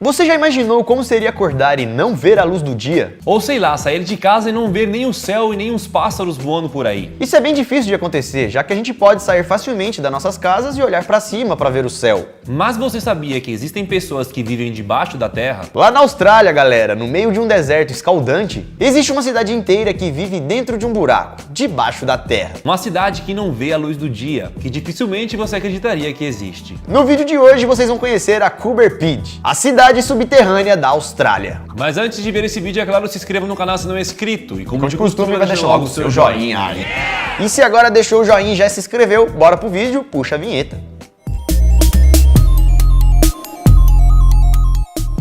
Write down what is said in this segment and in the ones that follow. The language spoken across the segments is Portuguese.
Você já imaginou como seria acordar e não ver a luz do dia? Ou sei lá, sair de casa e não ver nem o céu e nem os pássaros voando por aí. Isso é bem difícil de acontecer, já que a gente pode sair facilmente das nossas casas e olhar para cima para ver o céu. Mas você sabia que existem pessoas que vivem debaixo da terra? Lá na Austrália, galera, no meio de um deserto escaldante, existe uma cidade inteira que vive dentro de um buraco, debaixo da terra. Uma cidade que não vê a luz do dia, que dificilmente você acreditaria que existe. No vídeo de hoje vocês vão conhecer a Coober Pedy, a cidade subterrânea da Austrália. Mas antes de ver esse vídeo, é claro, se inscreva no canal se não é inscrito. E como de costume, vai deixar logo o seu joinha aí. E se agora deixou o joinha e já se inscreveu, bora pro vídeo, puxa a vinheta.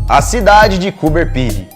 A cidade de Coober Pedy.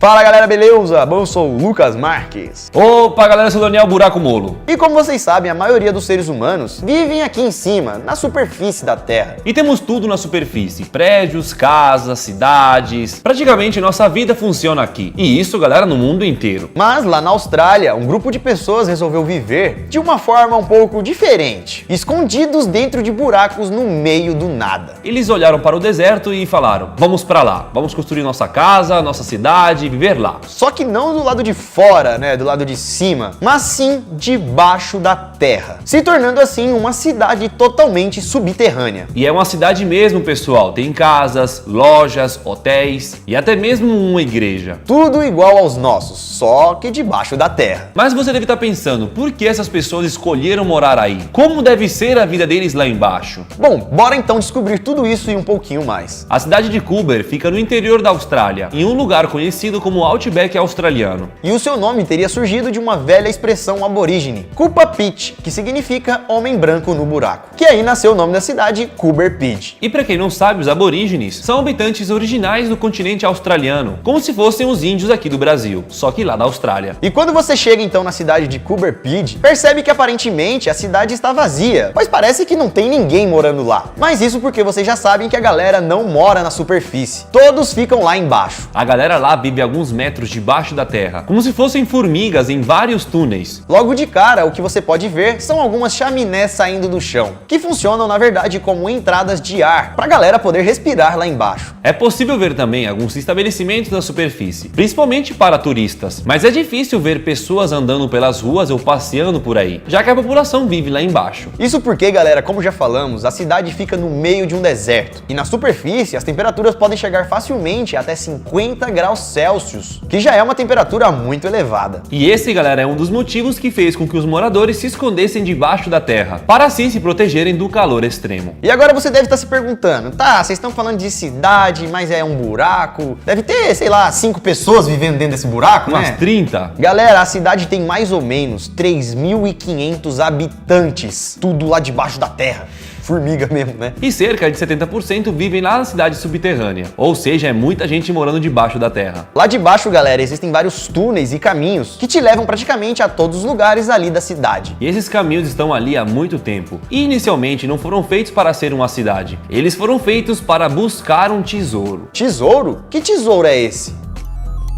Fala galera, beleza? Bom, eu sou o Lucas Marques. Opa galera, eu sou o Daniel Buraco Molo. E como vocês sabem, a maioria dos seres humanos vivem aqui em cima, na superfície da Terra. E temos tudo na superfície, prédios, casas, cidades, praticamente nossa vida funciona aqui. E isso, galera, no mundo inteiro. Mas lá na Austrália, um grupo de pessoas resolveu viver de uma forma um pouco diferente, escondidos dentro de buracos no meio do nada. Eles olharam para o deserto e falaram, vamos para lá, vamos construir nossa casa, nossa cidade, viver lá. Só que não do lado de fora, né, do lado de cima, mas sim debaixo da terra, se tornando assim uma cidade totalmente subterrânea. E é uma cidade mesmo, pessoal, tem casas, lojas, hotéis e até mesmo uma igreja. Tudo igual aos nossos, só que debaixo da terra. Mas você deve estar pensando, por que essas pessoas escolheram morar aí? Como deve ser a vida deles lá embaixo? Bom, bora então descobrir tudo isso e um pouquinho mais. A cidade de Coober fica no interior da Austrália, em um lugar conhecido como Outback australiano. E o seu nome teria surgido de uma velha expressão aborígene, Kupa Pit, que significa homem branco no buraco, que aí nasceu o nome da cidade, Coober Pedy. E para quem não sabe, os aborígenes são habitantes originais do continente australiano, como se fossem os índios aqui do Brasil, só que lá da Austrália. E quando você chega então na cidade de Coober Pedy, percebe que aparentemente a cidade está vazia, pois parece que não tem ninguém morando lá. Mas isso porque vocês já sabem que a galera não mora na superfície, todos ficam lá embaixo. A galera lá vive alguns metros debaixo da terra, como se fossem formigas em vários túneis. Logo de cara, o que você pode ver são algumas chaminés saindo do chão, que funcionam na verdade como entradas de ar, para a galera poder respirar lá embaixo. É possível ver também alguns estabelecimentos na superfície, principalmente para turistas, mas é difícil ver pessoas andando pelas ruas ou passeando por aí, já que a população vive lá embaixo. Isso porque, galera, como já falamos, a cidade fica no meio de um deserto, e na superfície as temperaturas podem chegar facilmente até 50 graus Celsius, que já é uma temperatura muito elevada. E esse, galera, é um dos motivos que fez com que os moradores se escondessem debaixo da terra, para assim se protegerem do calor extremo. E agora você deve estar se perguntando, tá, vocês estão falando de cidade, mas é um buraco, deve ter, sei lá, 5 pessoas vivendo dentro desse buraco, Umas né? 30? Galera, a cidade tem mais ou menos 3.500 habitantes, tudo lá debaixo da terra. Formiga mesmo, né? E cerca de 70% vivem lá na cidade subterrânea, ou seja, é muita gente morando debaixo da terra. Lá debaixo, galera, existem vários túneis e caminhos que te levam praticamente a todos os lugares ali da cidade. E esses caminhos estão ali há muito tempo, e inicialmente não foram feitos para ser uma cidade, eles foram feitos para buscar um tesouro. Tesouro? Que tesouro é esse?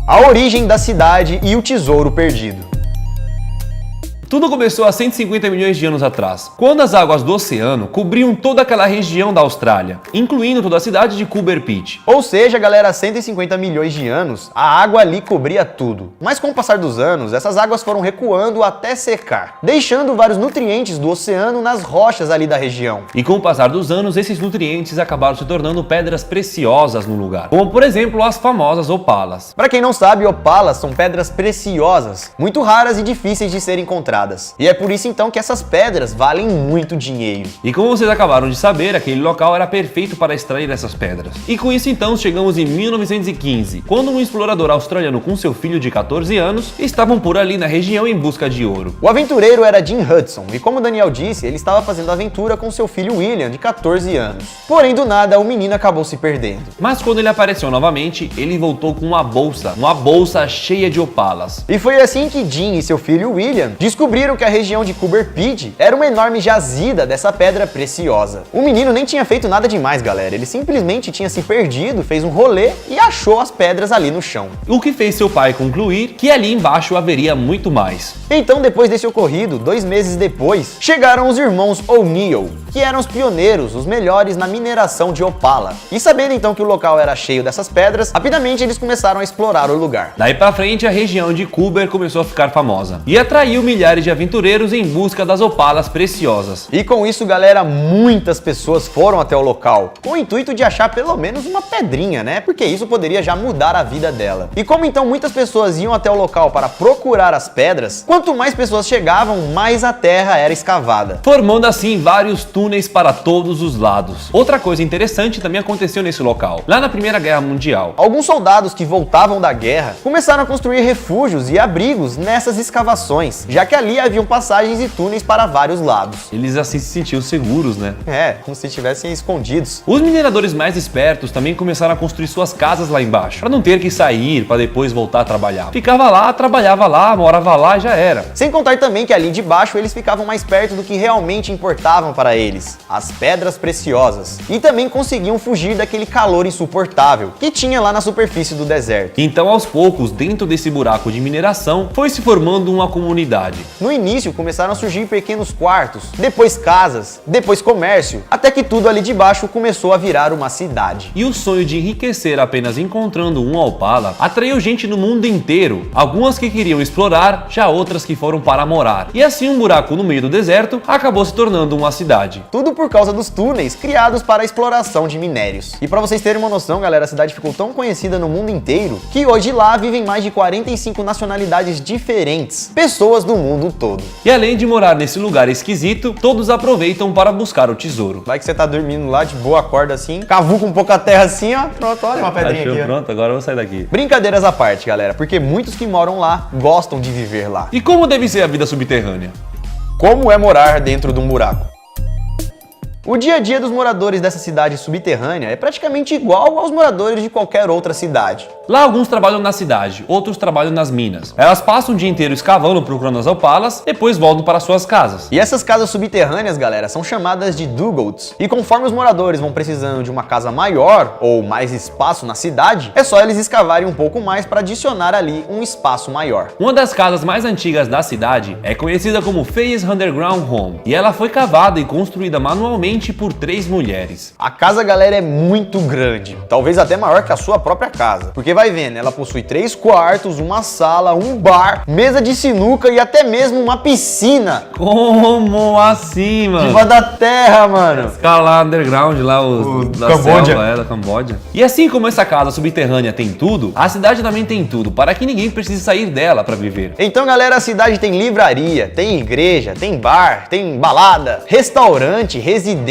A origem da cidade e o tesouro perdido. Tudo começou há 150 milhões de anos atrás, quando as águas do oceano cobriam toda aquela região da Austrália, incluindo toda a cidade de Coober Pedy. Ou seja, galera, há 150 milhões de anos, a água ali cobria tudo. Mas com o passar dos anos, essas águas foram recuando até secar, deixando vários nutrientes do oceano nas rochas ali da região. E com o passar dos anos, esses nutrientes acabaram se tornando pedras preciosas no lugar, como por exemplo as famosas opalas. Para quem não sabe, opalas são pedras preciosas, muito raras e difíceis de serem encontradas. E é por isso então que essas pedras valem muito dinheiro. E como vocês acabaram de saber, aquele local era perfeito para extrair essas pedras. E com isso então chegamos em 1915, quando um explorador australiano com seu filho de 14 anos estavam por ali na região em busca de ouro. O aventureiro era Jim Hudson, e como o Daniel disse, ele estava fazendo aventura com seu filho William, de 14 anos. Porém, do nada, o menino acabou se perdendo. Mas quando ele apareceu novamente, ele voltou com uma bolsa cheia de opalas. E foi assim que Jim e seu filho William descobriram que a região de Coober Pedy era uma enorme jazida dessa pedra preciosa. O menino nem tinha feito nada demais, galera, ele simplesmente tinha se perdido, fez um rolê e achou as pedras ali no chão. O que fez seu pai concluir que ali embaixo haveria muito mais. Então, depois desse ocorrido, 2 meses depois, chegaram os irmãos O'Neill, que eram os pioneiros, os melhores na mineração de opala. E sabendo então que o local era cheio dessas pedras, rapidamente eles começaram a explorar o lugar. Daí pra frente, a região de Kuber começou a ficar famosa e atraiu milhares de aventureiros em busca das opalas preciosas. E com isso, galera, muitas pessoas foram até o local, com o intuito de achar pelo menos uma pedrinha, né? Porque isso poderia já mudar a vida dela. E como então muitas pessoas iam até o local para procurar as pedras, quanto mais pessoas chegavam, mais a terra era escavada, formando assim vários túneis para todos os lados. Outra coisa interessante também aconteceu nesse local, lá na Primeira Guerra Mundial. Alguns soldados que voltavam da guerra começaram a construir refúgios e abrigos nessas escavações, já que ali haviam passagens e túneis para vários lados. Eles assim se sentiam seguros, né? É, como se estivessem escondidos. Os mineradores mais espertos também começaram a construir suas casas lá embaixo, para não ter que sair para depois voltar a trabalhar. Ficava lá, trabalhava lá, morava lá e já era. Sem contar também que ali de baixo eles ficavam mais perto do que realmente importavam para eles, as pedras preciosas. E também conseguiam fugir daquele calor insuportável que tinha lá na superfície do deserto. Então, aos poucos, dentro desse buraco de mineração, foi se formando uma comunidade. No início começaram a surgir pequenos quartos, depois casas, depois comércio, até que tudo ali de baixo começou a virar uma cidade. E o sonho de enriquecer apenas encontrando um opala atraiu gente no mundo inteiro, algumas que queriam explorar, já outras que foram para morar. E assim um buraco no meio do deserto acabou se tornando uma cidade. Tudo por causa dos túneis criados para a exploração de minérios. E para vocês terem uma noção, galera, a cidade ficou tão conhecida no mundo inteiro que hoje lá vivem mais de 45 nacionalidades diferentes, pessoas do mundo todo. E além de morar nesse lugar esquisito, todos aproveitam para buscar o tesouro. Vai que você tá dormindo lá de boa, acorda assim, cavuca um pouco a terra assim, ó, pronto, olha uma pedrinha Achou, aqui, ó. pronto, agora eu vou sair daqui. Brincadeiras à parte, galera, porque muitos que moram lá gostam de viver lá. E como deve ser a vida subterrânea? Como é morar dentro de um buraco? O dia a dia dos moradores dessa cidade subterrânea é praticamente igual aos moradores de qualquer outra cidade. Lá alguns trabalham na cidade, outros trabalham nas minas. Elas passam o dia inteiro escavando procurando as opalas, depois voltam para suas casas. E essas casas subterrâneas, galera, são chamadas de dugouts. E conforme os moradores vão precisando de uma casa maior ou mais espaço na cidade, é só eles escavarem um pouco mais para adicionar ali um espaço maior. Uma das casas mais antigas da cidade é conhecida como Fay's Underground Home, e ela foi cavada e construída manualmente por 3 mulheres. A casa, galera, é muito grande, talvez até maior que a sua própria casa, porque vai vendo, ela possui 3 quartos, uma sala, um bar, mesa de sinuca e até mesmo uma piscina. Como assim, mano? Diva da terra, mano. Os caras lá underground, lá os da Camboja. selva, da Camboja. E assim como essa casa subterrânea tem tudo, a cidade também tem tudo, para que ninguém precise sair dela para viver. Então, galera, a cidade tem livraria, tem igreja, tem bar, tem balada, restaurante, residência,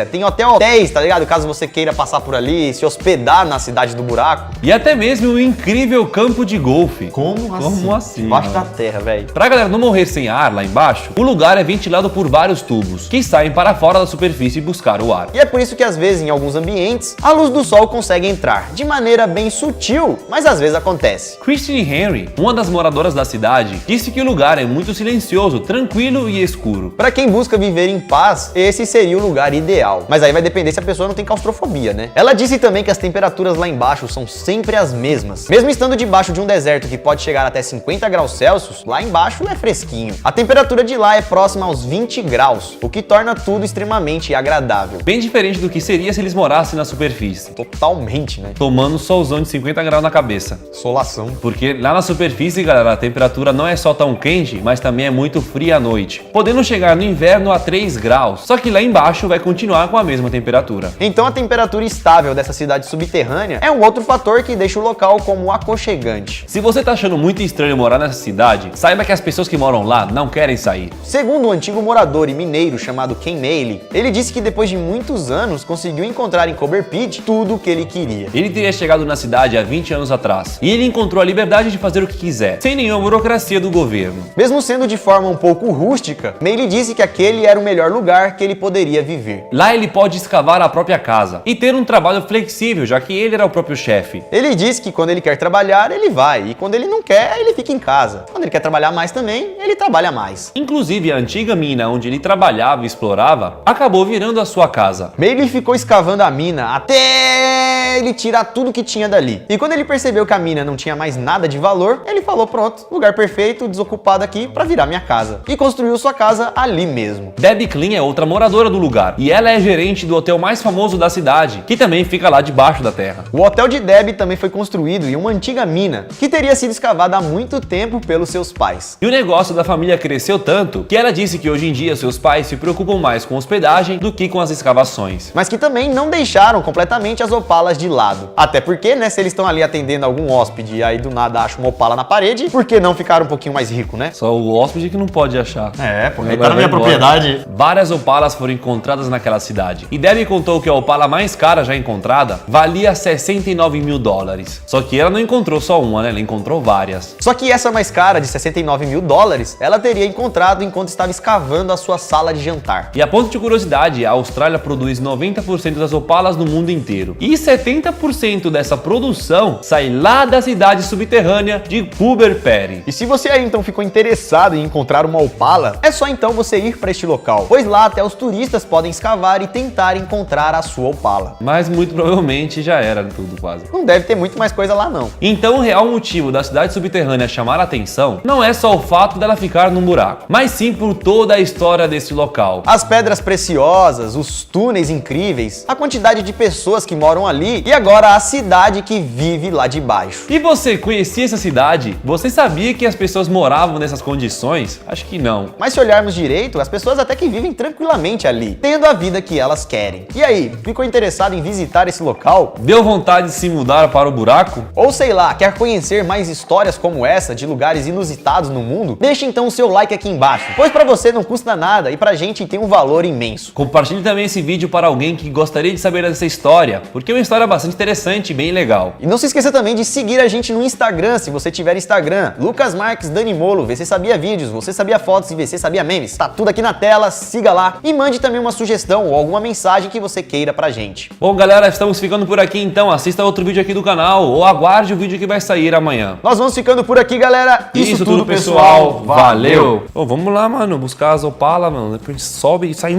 tem até hotéis, tá ligado? Caso você queira passar por ali, se hospedar na cidade do buraco. E até mesmo um incrível campo de golfe. Como assim? Embaixo da terra, velho. Pra galera não morrer sem ar lá embaixo, o lugar é ventilado por vários tubos, que saem para fora da superfície buscar o ar. E é por isso que às vezes, em alguns ambientes, a luz do sol consegue entrar, de maneira bem sutil, mas às vezes acontece. Christine Henry, uma das moradoras da cidade, disse que o lugar é muito silencioso, tranquilo e escuro. Pra quem busca viver em paz, esse seria o lugar ideal. Mas aí vai depender se a pessoa não tem claustrofobia, né? Ela disse também que as temperaturas lá embaixo são sempre as mesmas. Mesmo estando debaixo de um deserto que pode chegar até 50 graus Celsius, lá embaixo é fresquinho. A temperatura de lá é próxima aos 20 graus, o que torna tudo extremamente agradável. Bem diferente do que seria se eles morassem na superfície, Totalmente, né? tomando solzão de 50 graus na cabeça. Solação. Porque lá na superfície, galera, a temperatura não é só tão quente, mas também é muito fria à noite, podendo chegar no inverno a 3 graus. Só que lá embaixo vai continuar com a mesma temperatura. Então a temperatura estável dessa cidade subterrânea é um outro fator que deixa o local como aconchegante. Se você tá achando muito estranho morar nessa cidade, saiba que as pessoas que moram lá não querem sair. Segundo um antigo morador e mineiro chamado Ken Maley, ele disse que depois de muitos anos conseguiu encontrar em Cobber Pit tudo o que ele queria. Ele teria chegado na cidade há 20 anos atrás, e ele encontrou a liberdade de fazer o que quiser, sem nenhuma burocracia do governo. Mesmo sendo de forma um pouco rústica, Maley disse que aquele era o melhor lugar que ele poderia viver. Lá ele pode escavar a própria casa e ter um trabalho flexível, já que ele era o próprio chefe. Ele disse que quando ele quer trabalhar, ele vai, e quando ele não quer, ele fica em casa. Quando ele quer trabalhar mais também, ele trabalha mais. Inclusive, a antiga mina onde ele trabalhava e explorava acabou virando a sua casa. Maley ficou escavando a mina até ele tirar tudo que tinha dali. E quando ele percebeu que a mina não tinha mais nada de valor, ele falou: pronto, lugar perfeito, desocupado aqui pra virar minha casa. E construiu sua casa ali mesmo. Debbie Klein é outra moradora do lugar. andar. E ela é gerente do hotel mais famoso da cidade, que também fica lá debaixo da terra. O hotel de Debbie também foi construído em uma antiga mina, que teria sido escavada há muito tempo pelos seus pais. E o negócio da família cresceu tanto que ela disse que hoje em dia seus pais se preocupam mais com hospedagem do que com as escavações. Mas que também não deixaram completamente as opalas de lado. Até porque, né, se eles estão ali atendendo algum hóspede e aí do nada acham uma opala na parede, por que não ficar um pouquinho mais rico, né? Só o hóspede que não pode achar. É, pô, Agora ele tá na minha vai embora. propriedade. Várias opalas foram encontradas naquela cidade. E Debbie contou que a opala mais cara já encontrada valia 69 mil dólares. Só que ela não encontrou só uma, né? Ela encontrou várias. Só que essa mais cara, de 69 mil dólares, ela teria encontrado enquanto estava escavando a sua sala de jantar. E a ponto de curiosidade, a Austrália produz 90% das opalas no mundo inteiro. E 70% dessa produção sai lá da cidade subterrânea de Coober Pedy. E se você aí então ficou interessado em encontrar uma opala, é só então você ir para este local, pois lá até os turistas podem escavar e tentar encontrar a sua opala. Mas muito provavelmente já era tudo quase. Não deve ter muito mais coisa lá não. Então o real motivo da cidade subterrânea chamar a atenção não é só o fato dela ficar num buraco, mas sim por toda a história desse local. As pedras preciosas, os túneis incríveis, a quantidade de pessoas que moram ali e agora a cidade que vive lá de baixo. E você conhecia essa cidade? Você sabia que as pessoas moravam nessas condições? Acho que não. Mas se olharmos direito, as pessoas até que vivem tranquilamente ali, tendo a vida que elas querem. E aí, ficou interessado em visitar esse local? Deu vontade de se mudar para o buraco? Ou sei lá, quer conhecer mais histórias como essa de lugares inusitados no mundo? Deixe então o seu like aqui embaixo, pois pra você não custa nada e pra gente tem um valor imenso. Compartilhe também esse vídeo para alguém que gostaria de saber dessa história, porque é uma história bastante interessante e bem legal. E não se esqueça também de seguir a gente no Instagram, se você tiver Instagram. Lucas Marques Dani Molo, VC Sabia Vídeos, Você Sabia Fotos e VC Sabia Memes. Tá tudo aqui na tela, siga lá e mande também uma sugestão ou alguma mensagem que você queira pra gente. Bom galera, estamos ficando por aqui então, assista outro vídeo aqui do canal ou aguarde o vídeo que vai sair amanhã. Nós vamos ficando por aqui, galera. Isso tudo, pessoal. Valeu! Ô, vamos lá, mano, buscar as opalas, mano. Depois a gente sobe e sai.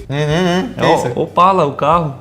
É, Opala, o carro.